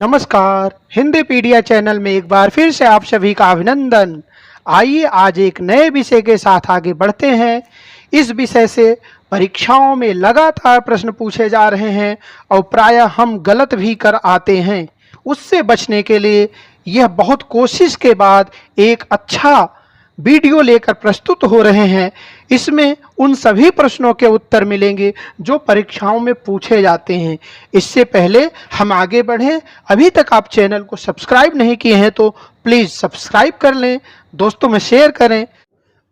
नमस्कार, हिंदी पीडिया चैनल में एक बार फिर से आप सभी का अभिनंदन। आइए आज एक नए विषय के साथ आगे बढ़ते हैं। इस विषय से परीक्षाओं में लगातार प्रश्न पूछे जा रहे हैं और प्रायः हम गलत भी कर आते हैं। उससे बचने के लिए यह बहुत कोशिश के बाद एक अच्छा वीडियो लेकर प्रस्तुत हो रहे हैं। इसमें उन सभी प्रश्नों के उत्तर मिलेंगे जो परीक्षाओं में पूछे जाते हैं। इससे पहले हम आगे बढ़ें, अभी तक आप चैनल को सब्सक्राइब नहीं किए हैं तो प्लीज़ सब्सक्राइब कर लें, दोस्तों में शेयर करें।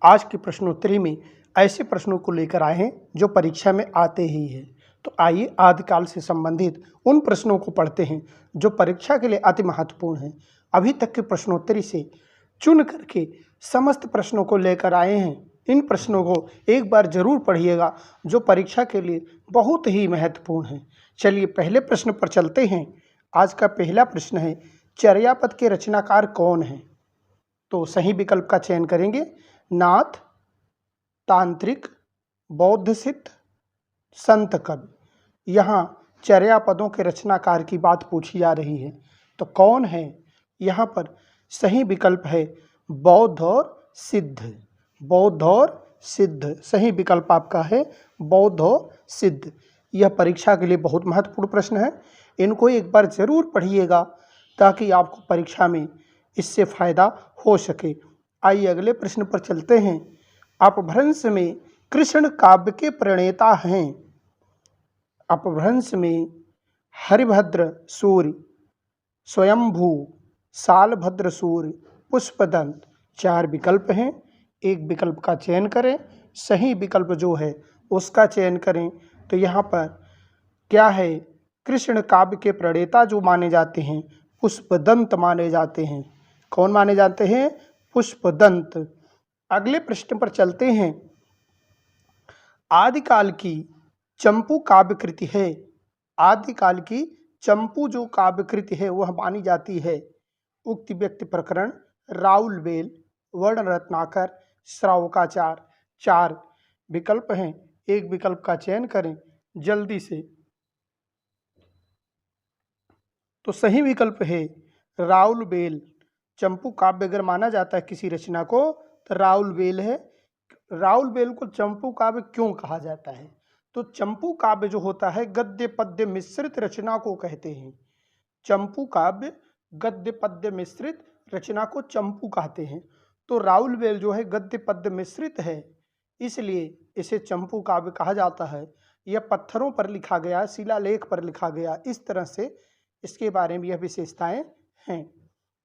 आज की प्रश्नोत्तरी में ऐसे प्रश्नों को लेकर आए हैं जो परीक्षा में आते ही हैं। तो आइए आदिकाल से संबंधित उन प्रश्नों को पढ़ते हैं जो परीक्षा के लिए अति महत्वपूर्ण हैं। अभी तक की प्रश्नोत्तरी से चुन करके समस्त प्रश्नों को लेकर आए हैं। इन प्रश्नों को एक बार जरूर पढ़िएगा जो परीक्षा के लिए बहुत ही महत्वपूर्ण है। चलिए पहले प्रश्न पर चलते हैं। आज का पहला प्रश्न है, चर्यापद के रचनाकार कौन है? तो सही विकल्प का चयन करेंगे। नाथ, तांत्रिक, बौद्ध सिद्ध, संत कवि। यहाँ चर्यापदों के रचनाकार की बात पूछी जा रही है, तो कौन है? यहाँ पर सही विकल्प है बौद्ध और सिद्ध। बौद्ध और सिद्ध सही विकल्प आपका है, बौद्ध और सिद्ध। यह परीक्षा के लिए बहुत महत्वपूर्ण प्रश्न है, इनको एक बार जरूर पढ़िएगा ताकि आपको परीक्षा में इससे फायदा हो सके। आइए अगले प्रश्न पर चलते हैं। अपभ्रंश में कृष्ण काव्य के प्रणेता हैं। अपभ्रंश में हरिभद्र सूर्य, स्वयंभू, सालभद्र सूर्य, पुष्पदंत, चार विकल्प हैं। एक विकल्प का चयन करें, सही विकल्प जो है उसका चयन करें। तो यहाँ पर क्या है? कृष्ण काव्य के प्रणेता जो माने जाते हैं पुष्पदंत माने जाते हैं। कौन माने जाते हैं? पुष्पदंत। अगले प्रश्न पर चलते हैं। आदिकाल की चंपू काव्य कृति है। आदिकाल की चंपू जो काव्य कृति है वह मानी जाती है उक्ति व्यक्ति प्रकरण, राउल बेल, वर्ण रत्नाकर, श्रावकाचार। चार विकल्प हैं, एक विकल्प का चयन करें जल्दी से। तो सही विकल्प है राउल बेल। चंपू काव्य अगर माना जाता है किसी रचना को तो राउल बेल है। राउल बेल को चंपू काव्य क्यों कहा जाता है? तो चंपू काव्य जो होता है गद्य पद्य मिश्रित रचना को कहते हैं। चंपू काव्य गद्य पद्य मिश्रित रचना को चंपू कहते हैं। तो राउल बेल जो है गद्य पद्य मिश्रित है, इसलिए इसे चंपू काव्य कहा जाता है। यह पत्थरों पर लिखा गया, शिलालेख पर लिखा गया, इस तरह से इसके बारे में यह विशेषताएं हैं।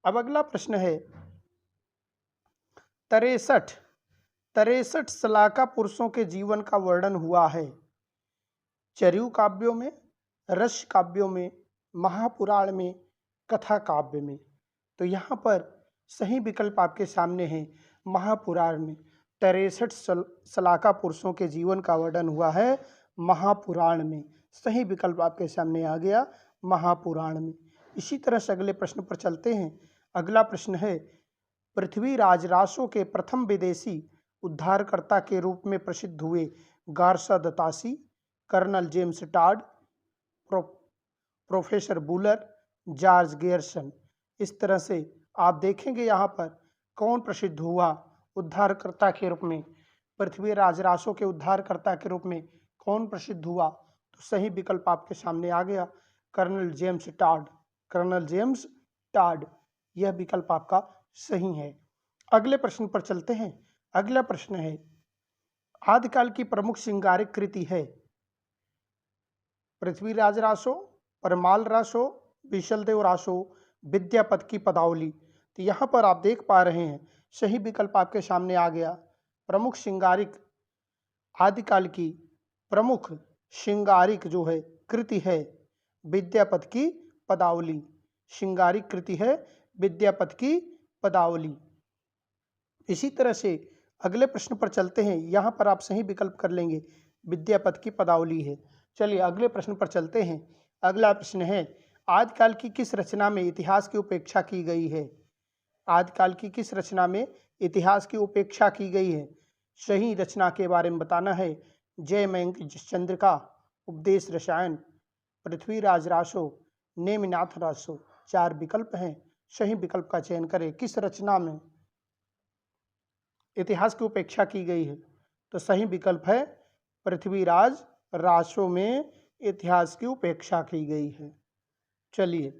अब अगला प्रश्न है, 63 शलाका पुरुषों के जीवन का वर्णन हुआ है। चरयू काव्यों में, रस काव्यों में, महापुराण में, कथा काव्य में। तो यहाँ पर सही विकल्प आपके सामने है महापुराण में। 63 शलाका पुरुषों के जीवन का वर्णन हुआ है महापुराण में। सही विकल्प आपके सामने आ गया, महापुराण में। इसी तरह से अगले प्रश्न पर चलते हैं। अगला प्रश्न है, पृथ्वीराज रासो के प्रथम विदेशी उद्धारकर्ता के रूप में प्रसिद्ध हुए Garcin de Tassy, colonel James Tod, professor Buhler, George Grierson. इस तरह से आप देखेंगे यहाँ पर कौन प्रसिद्ध हुआ उद्धारकर्ता के रूप में। पृथ्वीराज रासो के उद्धारकर्ता के रूप में कौन प्रसिद्ध हुआ? तो सही विकल्प आपके सामने आ गया, colonel James Tod. Colonel James Tod, यह विकल्प आपका सही है। अगले प्रश्न पर चलते हैं। अगला प्रश्न है, आदिकाल की प्रमुख श्रृंगारिक कृति है। पृथ्वीराज रासो, परमाल रासो, विशलदेव रासो, विद्यापति की पदावली। तो यहाँ पर आप देख पा रहे हैं सही विकल्प आपके सामने आ गया। प्रमुख श्रृंगारिक, आदिकाल की प्रमुख श्रृंगारिक जो है कृति है विद्यापति की पदावली। श्रृंगारिक कृति है विद्यापति की पदावली। इसी तरह से अगले प्रश्न पर चलते हैं। यहाँ पर आप सही विकल्प कर लेंगे, विद्यापति की पदावली है। चलिए अगले प्रश्न पर चलते हैं। अगला प्रश्न है, आदिकाल की किस रचना में इतिहास की उपेक्षा की गई है? आदिकाल की किस रचना में इतिहास की उपेक्षा की गई है? सही रचना के बारे में बताना है। जय मयंक चंद्रिका, उपदेश रसायन, पृथ्वीराज रासो, नेमिनाथ रासो। 4 विकल्प हैं, सही विकल्प का चयन करें। किस रचना में इतिहास की उपेक्षा की गई है? तो सही विकल्प है पृथ्वीराज रासो में इतिहास की उपेक्षा की गई है। चलिए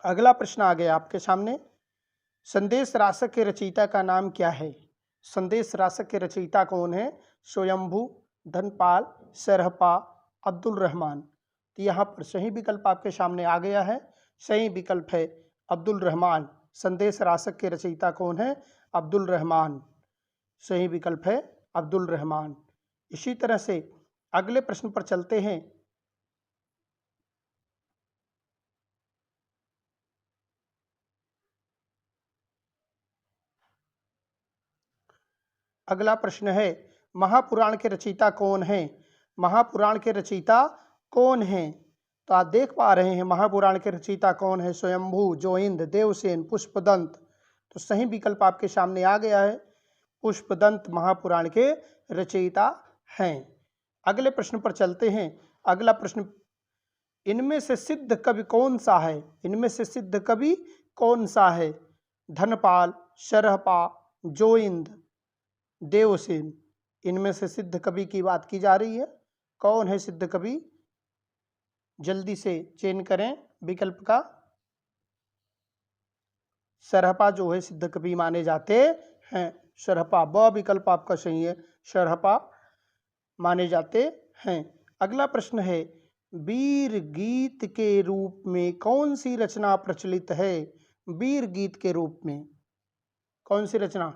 अगला प्रश्न आ गया आपके सामने। संदेश रासक के रचयिता का नाम क्या है? संदेश रासक के रचयिता कौन है? स्वयंभू, धनपाल, सरहपा, अब्दुल रहमान। तो यहाँ पर सही विकल्प आपके सामने आ गया है। सही विकल्प है अब्दुल रहमान। संदेश रासक के रचयिता कौन है? अब्दुल रहमान। सही विकल्प है अब्दुल रहमान। इसी तरह से अगले प्रश्न पर चलते हैं। अगला प्रश्न है महापुराण के रचयिता कौन है? महापुराण के रचयिता कौन है? तो आप देख पा रहे हैं महापुराण के रचयिता कौन है? स्वयंभू, जोइंद, देवसेन, पुष्पदंत। तो सही विकल्प आपके सामने आ गया है, पुष्पदंत महापुराण के रचयिता हैं। अगले प्रश्न पर चलते हैं। अगला प्रश्न, इनमें से सिद्ध कवि कौन सा है? इनमें से सिद्ध कवि कौन सा है? धनपाल, सरहपा, जोइंद, देवसेन। इनमें से सिद्ध कवि की बात की जा रही है। कौन है सिद्ध कवि? जल्दी से चयन करें विकल्प का। सरहपा जो है सिद्ध कवि माने जाते हैं। सरहपा, ब विकल्प आपका सही है, सरहपा माने जाते हैं। अगला प्रश्न है वीर गीत के रूप में कौन सी रचना प्रचलित है? वीर गीत के रूप में कौन सी रचना?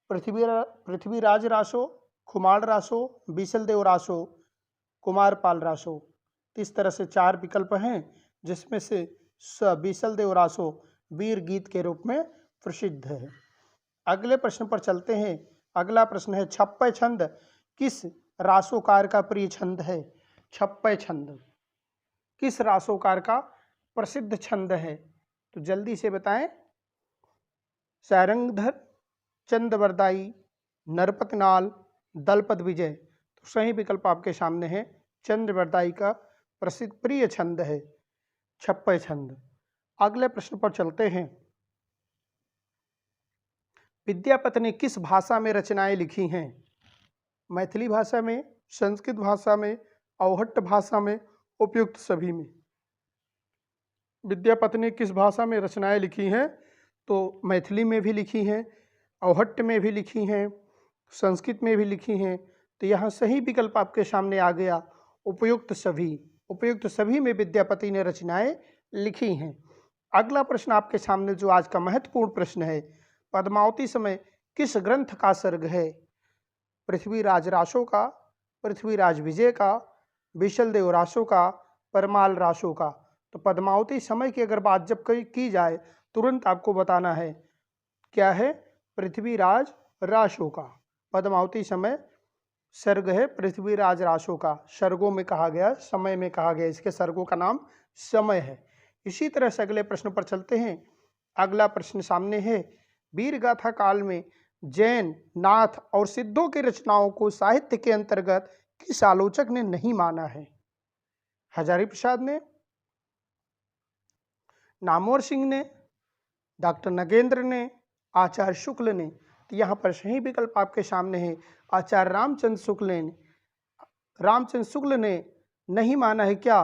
पृथ्वीराज रासो, खुमाड़ रासो, बीसलदेव रासो, कुमारपाल रासो। इस तरह से 4 विकल्प हैं, जिसमें से बीसलदेव रासो वीर गीत के रूप में प्रसिद्ध है। अगले प्रश्न पर चलते हैं। अगला प्रश्न है छप्पय छंद किस रासोकार का प्रिय छंद है? छप्पय छंद किस रासोकार का प्रसिद्ध छंद है? तो जल्दी से बताएं। सारंगधर, चंद्रवरदाई, नरपतनाल, दलपत विजय। तो सही विकल्प आपके सामने है, चंद्रवरदाई का प्रसिद्ध प्रिय छंद है छप्पय छंद। अगले प्रश्न पर चलते हैं। विद्यापति ने किस भाषा में रचनाएं लिखी हैं? मैथिली भाषा में, संस्कृत भाषा में, अवहट्ट भाषा में, उपयुक्त सभी में। विद्यापति ने किस भाषा में रचनाएं लिखी हैं? तो मैथिली में भी लिखी हैं, अवहट्ट में भी लिखी हैं, संस्कृत में भी लिखी हैं। तो यहाँ सही विकल्प आपके सामने आ गया, उपयुक्त सभी। उपयुक्त सभी में विद्यापति ने रचनाएं लिखी हैं। अगला प्रश्न आपके सामने जो आज का महत्वपूर्ण प्रश्न है, पद्मावती समय किस ग्रंथ का सर्ग है? पृथ्वीराज रासो का, पृथ्वीराज विजय का, बीसलदेव रासो का, परमाल रासो का। तो पद्मावती समय की अगर बात जब की जाए तुरंत आपको बताना है क्या है? पृथ्वीराज रासो का। पद्मावती समय सर्ग है पृथ्वीराज रासो का। सर्गों में कहा गया, समय में कहा गया, इसके सर्गों का नाम समय है। इसी तरह से अगले प्रश्न पर चलते हैं। अगला प्रश्न सामने है, वीर गाथा काल में जैन, नाथ और सिद्धों की रचनाओं को साहित्य के अंतर्गत किस आलोचक ने नहीं माना है? हजारी प्रसाद ने, नामवर सिंह ने, डॉक्टर नगेंद्र ने, आचार्य शुक्ल ने। तो यहाँ पर सही विकल्प आपके सामने है, आचार्य रामचंद्र शुक्ल ने। रामचंद्र शुक्ल ने नहीं माना है क्या?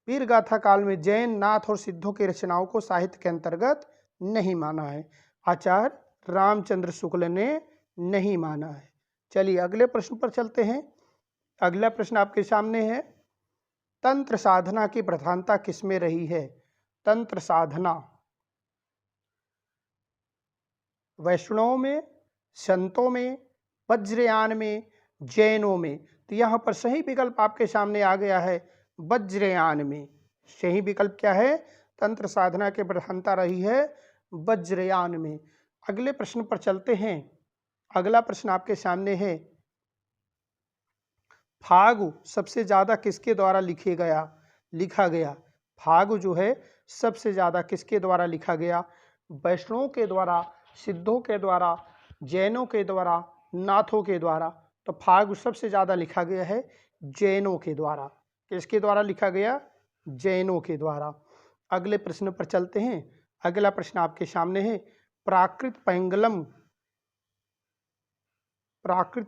वीर गाथा काल में जैन, नाथ और सिद्धों की रचनाओं को साहित्य के अंतर्गत नहीं माना है। आचार्य रामचंद्र शुक्ल ने नहीं माना है। चलिए अगले प्रश्न पर चलते हैं। अगला प्रश्न आपके सामने है, तंत्र साधना की प्रधानता किसमें रही है? तंत्र साधना वैष्णवों में, संतों में, वज्रयान में, जैनों में। तो यहाँ पर सही विकल्प आपके सामने आ गया है, वज्रयान में। सही विकल्प क्या है? तंत्र साधना की प्रधानता रही है वज्रयान में। अगले प्रश्न पर चलते हैं। अगला प्रश्न आपके सामने है, फागु सबसे ज्यादा किसके द्वारा लिखा गया? फागु जो है सबसे ज्यादा किसके द्वारा लिखा गया? वैष्णवों के द्वारा, सिद्धों के द्वारा, जैनों के द्वारा, नाथों के द्वारा। तो फागु सबसे ज्यादा लिखा गया है जैनों के द्वारा। किसके द्वारा लिखा गया? जैनों के द्वारा। अगले प्रश्न पर चलते हैं। अगला प्रश्न आपके सामने है, प्राकृत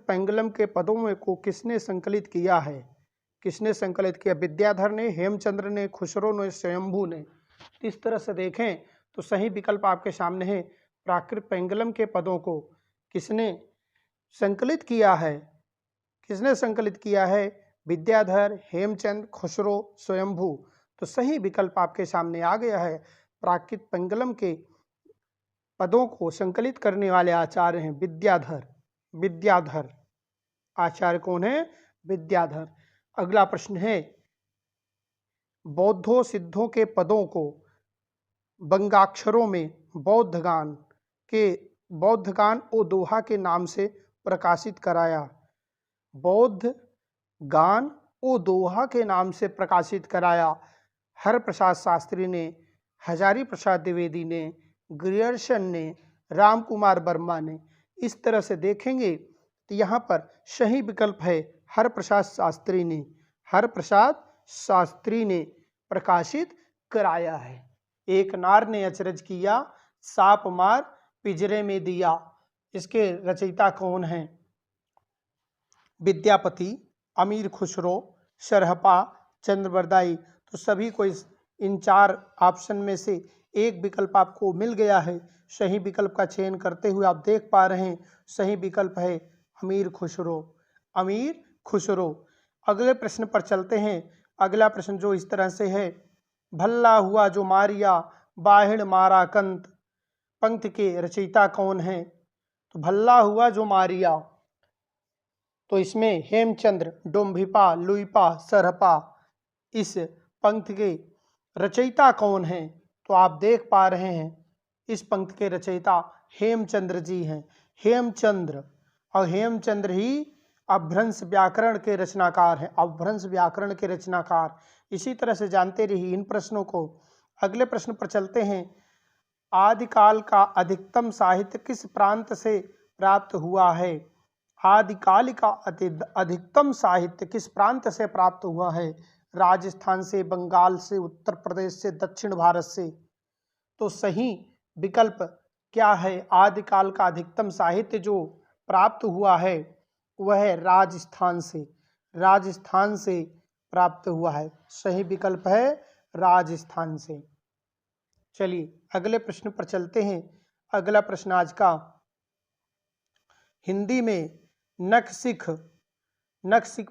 पैंगलम के पदों में को किसने संकलित किया है? किसने संकलित किया? विद्याधर ने, हेमचंद्र ने, खुसरो ने, स्वयंभू ने। इस तरह से देखें तो सही विकल्प आपके सामने है, प्राकृत पैंगलम के पदों को किसने संकलित किया है? किसने संकलित किया है? विद्याधर, हेमचंद, खुसरो, स्वयंभू। तो सही विकल्प आपके सामने आ गया है। प्राकृत पैंगलम के पदों को संकलित करने वाले आचार्य हैं विद्याधर। आचार्य कौन है? विद्याधर। अगला प्रश्न है, बौद्धों सिद्धों के पदों को बंगाक्षरों में बौद्धगान ओ दोहा के नाम से प्रकाशित कराया। बौद्ध गान ओ दोहा के नाम से प्रकाशित कराया। हरप्रसाद शास्त्री ने, हजारी प्रसाद द्विवेदी ने, ग्रियर्सन ने, राम कुमार वर्मा ने। इस तरह से देखेंगे तो यहाँ पर सही विकल्प है हरप्रसाद शास्त्री ने प्रकाशित कराया है। एक नार ने अचरज किया, साप मार पिंजरे में दिया। इसके रचयिता कौन हैं? विद्यापति, अमीर खुसरो, सरहपा, चंद्रबरदाई। तो सभी को इन चार ऑप्शन में से एक विकल्प आपको मिल गया है। सही विकल्प का चयन करते हुए आप देख पा रहे हैं, सही विकल्प है अमीर खुसरो। अगले प्रश्न पर चलते हैं। अगला प्रश्न जो इस तरह से है, भल्ला हुआ जो मारिया, बाहिड़ मारा कंत। पंक्ति के रचयिता कौन हैं? तो भल्ला हुआ जो मारिया, तो इसमें हेमचंद्र, डोम्भिपा, लुइपा, सरहपा। इस पंक्ति के रचयिता कौन हैं? तो आप देख पा रहे हैं इस पंक्ति के रचयिता हेमचंद्र जी हैं। हेमचंद्र ही अपभ्रंश व्याकरण के रचनाकार। इसी तरह से जानते रहिए इन प्रश्नों को। अगले प्रश्न पर चलते हैं। आदिकाल का अधिकतम साहित्य किस प्रांत से प्राप्त हुआ है? आदिकाल का अधिकतम साहित्य किस प्रांत से प्राप्त हुआ है? राजस्थान से, बंगाल से, उत्तर प्रदेश से, दक्षिण भारत से। तो सही विकल्प क्या है? आदिकाल का अधिकतम साहित्य जो प्राप्त हुआ है वह है राजस्थान से प्राप्त हुआ है। सही विकल्प है राजस्थान से। चलिए अगले प्रश्न पर चलते हैं। अगला प्रश्न आज का, हिंदी में नखशिख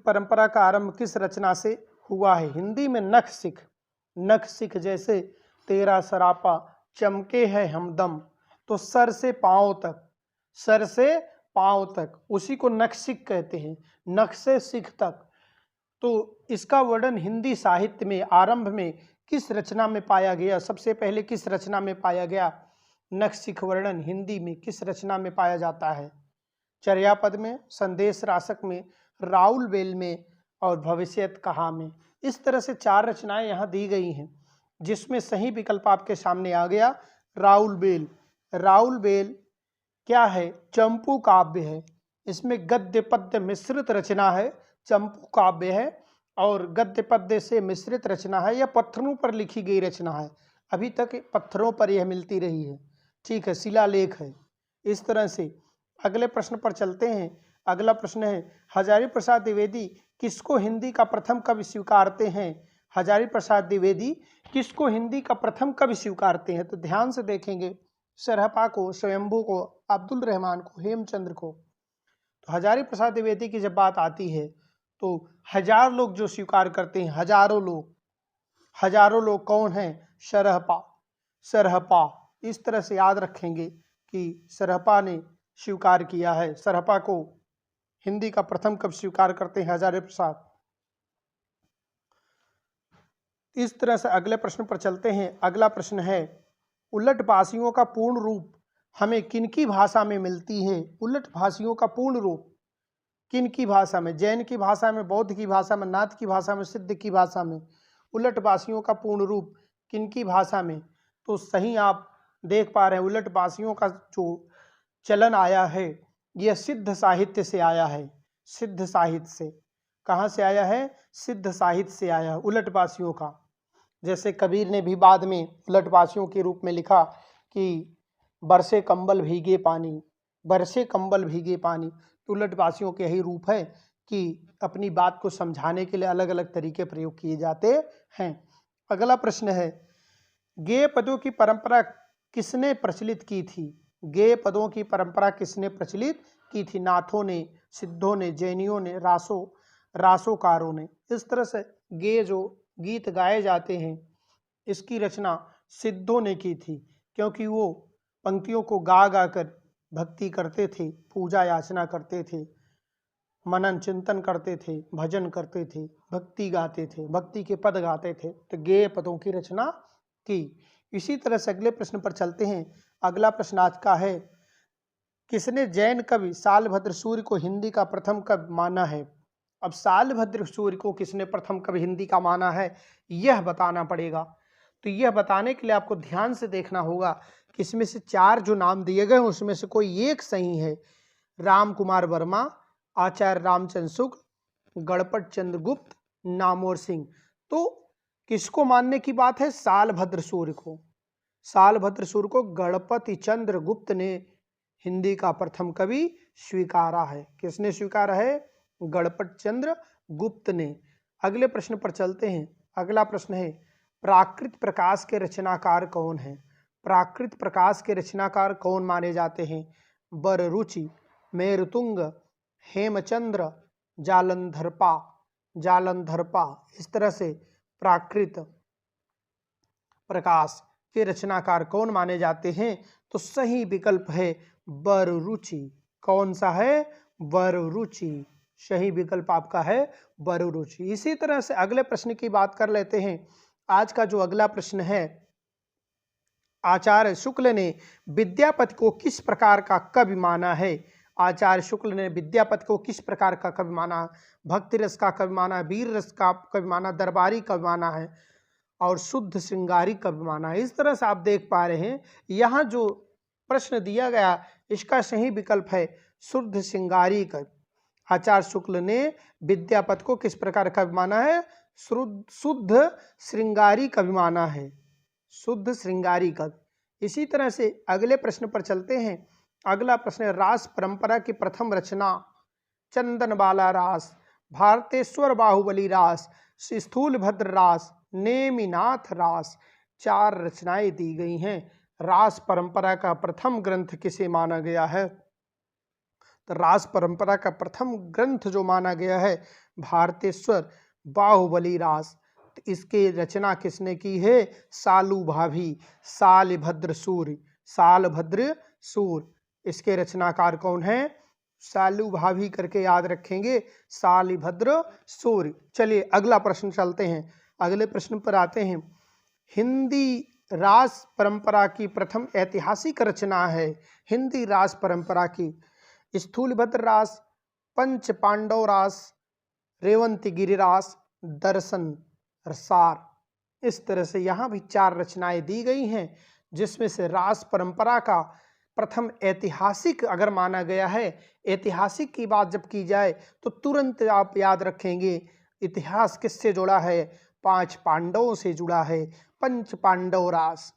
परंपरा का आरंभ किस रचना से हुआ है? हिंदी में नखशिख जैसे तेरा सरापा, चमके है हमदम। तो सर से पांव तक उसी को नखशिख कहते हैं, नख से शिख तक। तो इसका वर्णन हिंदी साहित्य में आरंभ में किस रचना में पाया गया? सबसे पहले किस रचना में पाया गया? नखशिख वर्णन हिंदी में किस रचना में पाया जाता है? चर्यापद में, संदेश रासक में, राउल बेल में और भविष्यत कहा में। इस तरह से चार रचनाएं यहाँ दी गई हैं, जिसमें सही विकल्प आपके सामने आ गया राउल बेल क्या है? चंपू काव्य है। इसमें गद्य पद्य मिश्रित रचना है, चंपू काव्य है और गद्य पद्य से मिश्रित रचना है। यह पत्थरों पर लिखी गई रचना है, अभी तक पत्थरों पर यह मिलती रही है। ठीक है, शिलालेख है। इस तरह से अगले प्रश्न पर चलते हैं। अगला प्रश्न है, हजारी प्रसाद द्विवेदी किसको हिंदी का प्रथम कवि स्वीकारते हैं? हजारी प्रसाद द्विवेदी किसको हिंदी का प्रथम कवि स्वीकारते हैं? तो ध्यान से देखेंगे, सरहपा को, स्वयंभू को, अब्दुल रहमान को, हेमचंद्र को। तो हजारी प्रसाद द्विवेदी की जब बात आती है तो हजार लोग जो स्वीकार करते हैं, हजारों लोग कौन हैं? सरहपा। इस तरह से याद रखेंगे कि सरहपा ने स्वीकार किया है। सरहपा को हिंदी का प्रथम कवि स्वीकार करते हैं हजारी प्रसाद। इस तरह से अगले प्रश्न पर चलते हैं। अगला प्रश्न है, उलट भाषियों का पूर्ण रूप हमें किनकी भाषा में मिलती है? उलट भाषियों का पूर्ण रूप किनकी भाषा में? जैन की भाषा में, बौद्ध की भाषा में, नाथ की भाषा में, सिद्ध की भाषा में। उलट भाषियों का पूर्ण रूप किनकी भाषा में? तो सही आप देख पा रहे हैं, उलट भाषियों का जो चलन आया है यह सिद्ध साहित्य से आया है। सिद्ध साहित्य से कहाँ से आया है? सिद्ध साहित्य से आया है उलट भाषियों का। जैसे कबीर ने भी बाद में उलटवासियों के रूप में लिखा कि बरसे कंबल भीगे पानी, बरसे कंबल भीगे पानी। तो उलटवासियों के यही रूप है कि अपनी बात को समझाने के लिए अलग अलग तरीके प्रयोग किए जाते हैं। अगला प्रश्न है, गेय पदों की परंपरा किसने प्रचलित की थी? गेय पदों की परंपरा किसने प्रचलित की थी? नाथों ने, सिद्धों ने, जैनियों ने, रासोकारों ने। इस तरह से गेय जो गीत गाए जाते हैं इसकी रचना सिद्धों ने की थी, क्योंकि वो पंक्तियों को गा गा कर भक्ति करते थे, पूजा याचना करते थे, मनन चिंतन करते थे, भजन करते थे, भक्ति गाते थे, भक्ति के पद गाते थे, तो गेय पदों की रचना की। इसी तरह से अगले प्रश्न पर चलते हैं। अगला प्रश्न आज का है, किसने जैन कवि सालभद्र सूर्य को हिंदी का प्रथम कवि माना है? अब सालभद्र सूर्य को किसने प्रथम कवि हिंदी का माना है, यह बताना पड़ेगा। तो यह बताने के लिए आपको ध्यान से देखना होगा कि इसमें से 4 जो नाम दिए गए हैं उसमें से कोई एक सही है। राम कुमार वर्मा, आचार्य रामचंद्र शुक्ल, गणपत चंद्र गुप्त, नामोर सिंह। तो किसको मानने की बात है? सालभद्र सूर्य को। सालभद्र सूर्य को गणपति चंद्र गुप्त ने हिंदी का प्रथम कवि स्वीकारा है। किसने स्वीकारा है? गणपत चंद्र गुप्त ने। अगले प्रश्न पर चलते हैं। अगला प्रश्न है, प्राकृत प्रकाश के रचनाकार कौन है? प्राकृत प्रकाश के रचनाकार कौन माने जाते हैं? बररुचि, मेरुतुंग, हेमचंद्र, जालंधरपा। इस तरह से प्राकृत प्रकाश के रचनाकार कौन माने जाते हैं? तो सही विकल्प है बररुचि। कौन सा है? बररुचि। सही विकल्प आपका है बररुचि। इसी तरह से अगले प्रश्न की बात कर लेते हैं। आज का जो अगला प्रश्न है, आचार्य शुक्ल ने विद्यापति को किस प्रकार का कवि माना है? आचार्य शुक्ल ने विद्यापति को किस प्रकार का कवि माना? भक्ति रस का कवि माना, वीर रस का कवि माना, दरबारी कवि माना है और शुद्ध श्रृंगारी कवि माना है। इस तरह से आप देख पा रहे हैं यहाँ जो प्रश्न दिया गया इसका सही विकल्प है शुद्ध श्रृंगारी कवि। आचार्य शुक्ल ने विद्यापति को किस प्रकार कवि माना है? शुद्ध श्रृंगारी कवि माना है, शुद्ध श्रृंगारी कवि। इसी तरह से अगले प्रश्न पर चलते हैं। अगला प्रश्न है, रास परंपरा की प्रथम रचना चंदनबाला रास, भारतेश्वर बाहुबली रास, स्थूलभद्र रास, नेमिनाथ रास। 4 रचनाएं दी गई हैं। रास परंपरा का प्रथम ग्रंथ किसे माना गया है? तो रास परंपरा का प्रथम ग्रंथ जो माना गया है भारतेश्वर बाहुबली रास। तो इसकी रचना किसने की है? सालू भाभी, सालभद्र सूर्य। इसके रचनाकार कौन है? सालू भाभी करके याद रखेंगे, सालभद्र सूर्य। चलिए अगला प्रश्न चलते हैं। अगले प्रश्न पर आते हैं। हिंदी रास परंपरा की प्रथम ऐतिहासिक रचना है हिंदी रास परंपरा की स्थूलभद्र रास, पंच पांडव रास, रेवंतगिरी रास, दर्शन रसार। इस तरह से यहाँ भी 4 रचनाएं दी गई हैं, जिसमें से रास परंपरा का प्रथम ऐतिहासिक अगर माना गया है। ऐतिहासिक की बात जब की जाए तो तुरंत आप याद रखेंगे इतिहास किससे जुड़ा है? 5 पांडवों से जुड़ा है। पंच पांडव रास।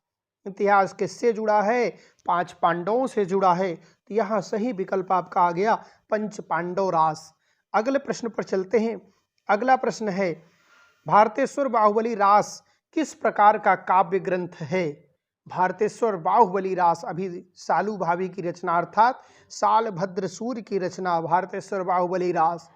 इतिहास किससे जुड़ा है? 5 पांडवों से जुड़ा है। तो यहाँ सही विकल्प आपका आ गया पंच पांडव रास। अगले प्रश्न पर चलते हैं। अगला प्रश्न है, भारतेश्वर बाहुबली रास किस प्रकार का काव्य ग्रंथ है? भारतेश्वर बाहुबली रास अभी सालू भाभी की रचना अर्थात सालभद्र सूर्य की रचना भारतेश्वर बाहुबली रास।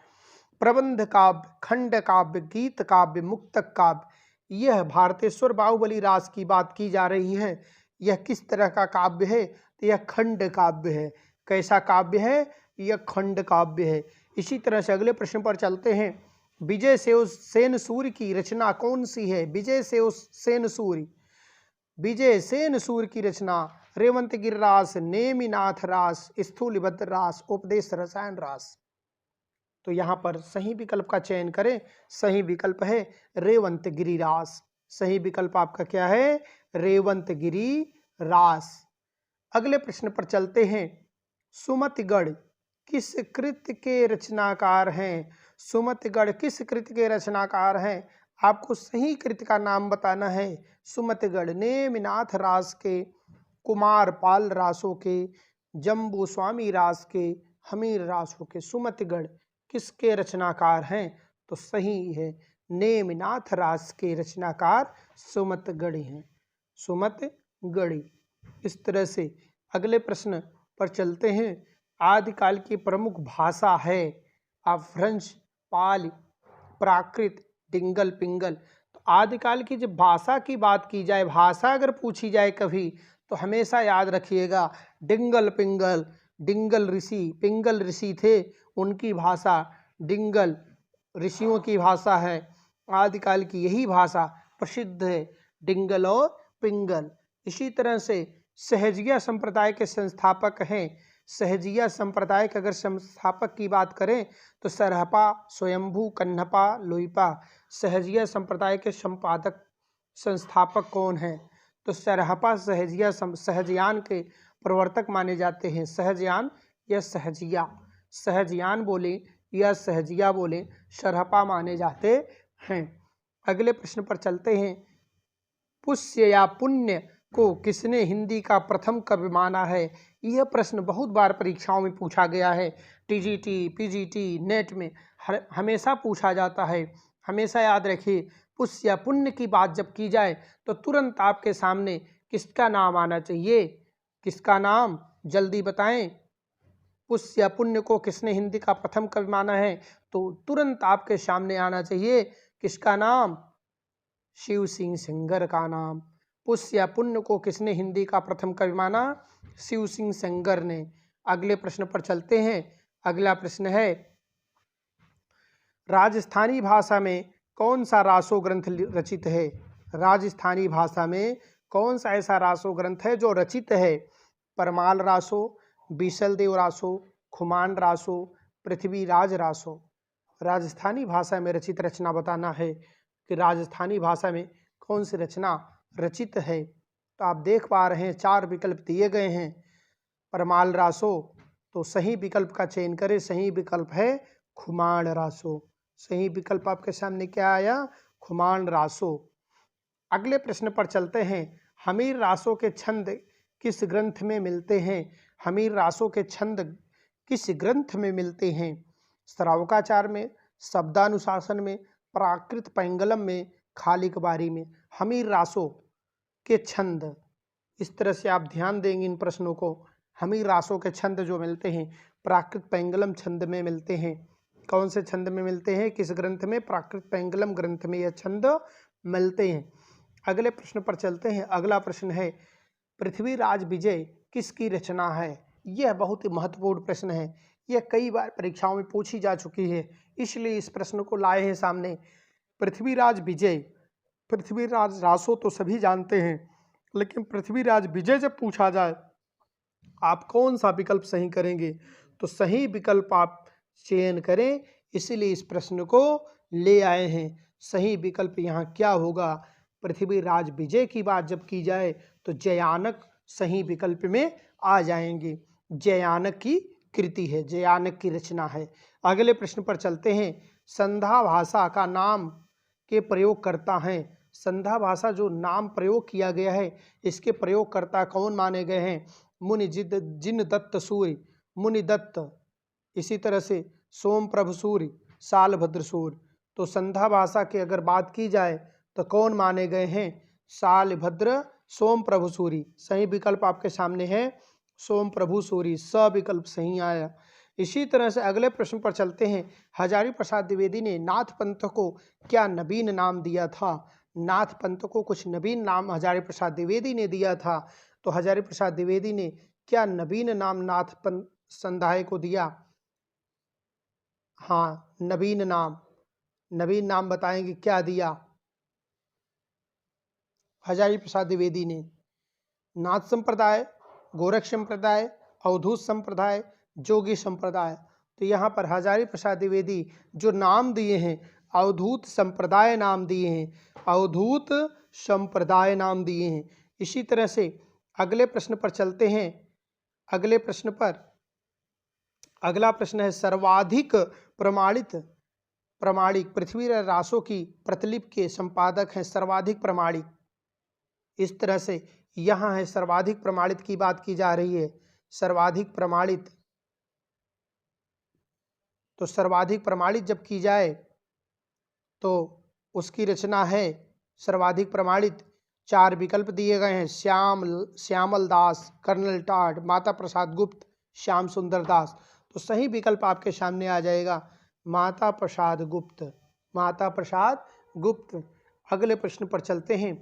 प्रबंध काव्य, खंड काव्य, गीत काव्य, मुक्तक काव्य, यह भारतेश्वर बाहुबली रास की बात की जा रही है। यह किस तरह का काव्य है? तो यह खंड काव्य है। कैसा काव्य है? यह खंड काव्य है। इसी तरह से अगले प्रश्न पर चलते हैं। विजय सेन सूर्य की रचना कौन सी है? विजय सेन सूर्य की रचना रेवंतगिरी रास, नेमिनाथ रास, स्थूलभद्र रास, उपदेश रसायन रास। तो यहाँ पर सही विकल्प का चयन करें। सही विकल्प है रेवंतगिरी रास। सही विकल्प आपका क्या है? रेवंतगिरी रास। अगले प्रश्न पर चलते हैं। सुमतिगढ़ किस कृति के रचनाकार हैं? सुमतिगढ़ किस कृति के रचनाकार हैं? आपको सही कृति का नाम बताना है। सुमतिगढ़, नेमिनाथ रास के, कुमार पाल रासों के, जम्बू स्वामी रास के, हमीर रासों के। सुमतिगढ़ किसके रचनाकार हैं? तो सही है, नेमिनाथ रास के रचनाकार सुमतिगढ़ी हैं, सुमतिगढ़ी। इस तरह से अगले प्रश्न पर चलते हैं। आदिकाल की प्रमुख भाषा है अपभ्रंश, पाली, प्राकृत, डिंगल, पिंगल। तो आदिकाल की जब भाषा की बात की जाए, भाषा अगर पूछी जाए कभी, तो हमेशा याद रखिएगा डिंगल पिंगल। डिंगल ऋषि, पिंगल ऋषि थे, उनकी भाषा डिंगल ऋषियों की भाषा है। आदिकाल की यही भाषा प्रसिद्ध है, डिंगल और पिंगल। इसी तरह से सहजिया संप्रदाय के संस्थापक हैं। सहजिया संप्रदाय के अगर संस्थापक की बात करें तो सरहपा, स्वयंभू, कन्हपा, लोईपा। सहजिया संप्रदाय के संस्थापक कौन हैं? तो सरहपा सहजयान के प्रवर्तक माने जाते हैं। सहजयान या सहजिया, सहजयान बोले या सहजिया बोले, सरहपा माने जाते हैं। अगले प्रश्न पर चलते हैं। पुष्य या पुण्य को किसने हिंदी का प्रथम कवि माना है? यह प्रश्न बहुत बार परीक्षाओं में पूछा गया है। टीजीटी, पीजीटी, नेट में हमेशा पूछा जाता है। हमेशा याद रखिए, पुष्य या पुण्य की बात जब की जाए तो तुरंत आपके सामने किसका नाम आना चाहिए? किसका नाम? जल्दी बताएं। पुष्य या पुण्य को किसने हिंदी का प्रथम कवि माना है? तो तुरंत आपके सामने आना चाहिए किसका नाम? शिव सिंह सेंगर का नाम। पुष्य या पुण्य को किसने हिंदी का प्रथम कवि माना? शिव सिंह सेंगर ने। अगले प्रश्न पर चलते हैं। अगला प्रश्न है, राजस्थानी भाषा में कौन सा रासो ग्रंथ रचित है? राजस्थानी भाषा में कौन सा ऐसा रासो ग्रंथ है जो रचित है? परमाल रासो, बीसल देव रासो, खुमान रासो, पृथ्वीराज रासो। राजस्थानी भाषा में रचित रचना बताना है कि राजस्थानी भाषा में कौन सी रचना रचित है। तो आप देख पा रहे हैं 4 विकल्प दिए गए हैं। परमाल रासो, तो सही विकल्प का चयन करें। सही विकल्प है खुमान रासो। सही विकल्प आपके सामने क्या आया? खुमान रासो। अगले प्रश्न पर चलते हैं। हमीर रासो के छंद किस ग्रंथ में मिलते हैं? हमीर रासो के छंद किस ग्रंथ में मिलते हैं? श्रावकाचार में, शब्दानुशासन में, प्राकृत पैंगलम में, खालिक बारी में। हमीर रासो के छंद, इस तरह से आप ध्यान देंगे इन प्रश्नों को। हमीर रासो के छंद जो मिलते हैं प्राकृत पैंगलम छंद में मिलते हैं। कौन से छंद में मिलते हैं? किस ग्रंथ में? प्राकृत पैंगलम ग्रंथ में यह छंद मिलते हैं। अगले प्रश्न पर चलते हैं। अगला प्रश्न है, पृथ्वीराज विजय किसकी रचना है? यह बहुत ही महत्वपूर्ण प्रश्न है। यह कई बार परीक्षाओं में पूछी जा चुकी है, इसलिए इस प्रश्न को लाए हैं सामने। पृथ्वीराज विजय, पृथ्वीराज रासो तो सभी जानते हैं, लेकिन पृथ्वीराज विजय जब पूछा जाए आप कौन सा विकल्प सही करेंगे? तो सही विकल्प आप चयन करें, इसीलिए इस प्रश्न को ले आए हैं। सही विकल्प यहाँ क्या होगा? पृथ्वीराज विजय की बात जब की जाए तो जयानक सही विकल्प में आ जाएंगे। जयानक की कृति है, जयानक की रचना है। अगले प्रश्न पर चलते हैं। संधा भाषा का नाम के प्रयोगकर्ता हैं। संधा भाषा जो नाम प्रयोग किया गया है, इसके प्रयोगकर्ता कौन माने गए हैं? मुनि जिन दत्त सूर्य, मुनि दत्त, इसी तरह से सोम प्रभु सूर्य, सालभद्र सूर्य। तो संधा भाषा की अगर बात की जाए तो कौन माने गए हैं? सालभद्र, सोम प्रभु सूर्य। सही विकल्प आपके सामने है सोम प्रभु सूर्य, स विकल्प सही आया। इसी तरह से अगले प्रश्न पर चलते हैं। हजारी प्रसाद द्विवेदी ने नाथ पंथ को क्या नवीन नाम दिया था? नाथ पंथ को कुछ नवीन नाम हजारी प्रसाद द्विवेदी ने दिया था। तो हजारी प्रसाद द्विवेदी ने क्या नवीन नाम नाथ पंथ संदाय को दिया? हाँ, नवीन नाम, नवीन नाम बताएंगे क्या दिया हजारी प्रसाद द्विवेदी ने? नाथ संप्रदाय, गोरख संप्रदाय, अवधूत संप्रदाय, जोगी संप्रदाय। तो यहाँ पर हजारी प्रसाद द्विवेदी जो नाम दिए हैं अवधूत संप्रदाय नाम दिए हैं, अवधूत संप्रदाय नाम दिए हैं। इसी तरह से अगले प्रश्न पर चलते हैं। अगले प्रश्न पर अगला प्रश्न है, सर्वाधिक प्रमाणित प्रमाणिक पृथ्वीराज रासो की प्रतिलिपि के संपादक हैं सर्वाधिक प्रमाणिक। इस तरह से यहाँ है सर्वाधिक प्रमाणित की बात की जा रही है, सर्वाधिक प्रमाणित। तो सर्वाधिक प्रमाणित जब की जाए तो उसकी रचना है सर्वाधिक प्रमाणित। 4 विकल्प दिए गए हैं, श्यामल दास, कर्नल टाड, माता प्रसाद गुप्त, श्याम सुंदर दास। तो सही विकल्प आपके सामने आ जाएगा माता प्रसाद गुप्त, माता प्रसाद गुप्त। अगले प्रश्न पर चलते हैं।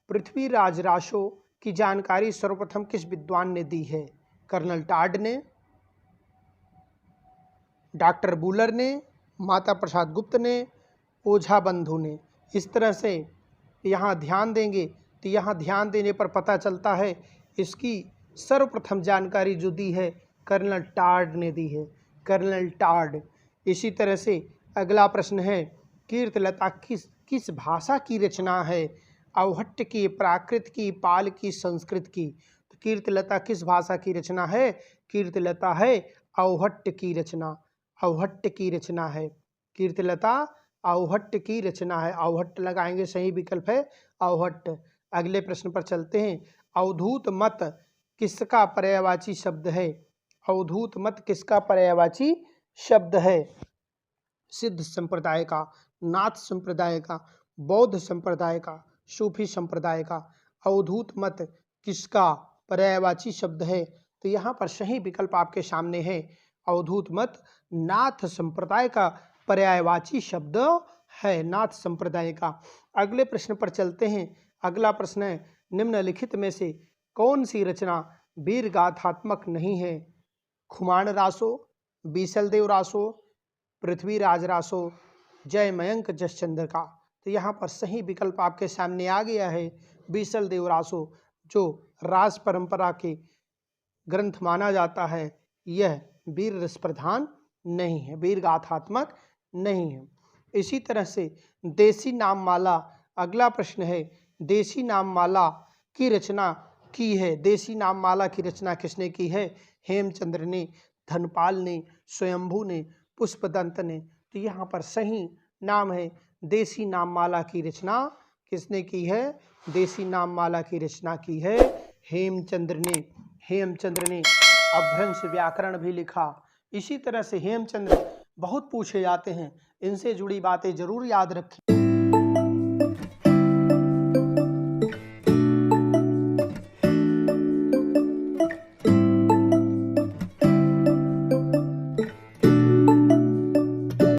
पृथ्वीराज रासो की जानकारी सर्वप्रथम किस विद्वान ने दी है? कर्नल टाड ने, डॉक्टर बुलर ने, माता प्रसाद गुप्त ने, ओझा बंधु ने। इस तरह से यहाँ ध्यान देंगे तो यहाँ ध्यान देने पर पता चलता है इसकी सर्वप्रथम जानकारी जो दी है कर्नल टाड ने दी है, कर्नल टाड। इसी तरह से अगला प्रश्न है, कीर्तिलता किस भाषा की रचना है? अवहट्ट की, प्राकृत की, पाल की, संस्कृत की। तो कीर्तिलता किस भाषा की रचना है? कीर्तिलता है अवहट्ट की रचना, अवहट्ट की रचना है। कीर्तिलता अवहट्ट की रचना है, अवहट्ट लगाएंगे, सही विकल्प है अवहट्ट। अगले प्रश्न पर चलते हैं। अवधूत मत किसका पर्यायवाची शब्द है? अवधूत मत किसका पर्यायवाची शब्द है? सिद्ध संप्रदाय का, नाथ संप्रदाय का, बौद्ध संप्रदाय का, सूफी संप्रदाय का। अवधूत मत किसका पर्यायवाची शब्द है? तो यहाँ पर सही विकल्प आपके सामने है, अवधूत मत नाथ संप्रदाय का पर्यायवाची शब्द है, नाथ संप्रदाय का। अगले प्रश्न पर चलते हैं। अगला प्रश्न है, निम्नलिखित में से कौन सी रचना वीर गाथात्मक नहीं है? खुमान रासो, बीसलदेव रासो, पृथ्वीराज रासो, जय मयंक जसचंद्र का। तो यहाँ पर सही विकल्प आपके सामने आ गया है बीसलदेव रासो, जो रास परंपरा के ग्रंथ माना जाता है। यह वीर रस प्रधान नहीं है, वीर गाथात्मक नहीं है। इसी तरह से देसी नाम माला, अगला प्रश्न है, देसी नाम माला की रचना की है, देसी नाम माला की रचना किसने की है? हेमचंद्र ने, धनपाल ने, स्वयंभू ने, पुष्पदंत ने। तो यहाँ पर सही नाम है, देसी नाम माला की रचना किसने की है? देसी नाम माला की रचना की है हेमचंद्र ने, हेमचंद्र ने। अपभ्रंश व्याकरण भी लिखा। इसी तरह से हेमचंद्र बहुत पूछे जाते हैं, इनसे जुड़ी बातें जरूर याद रखें।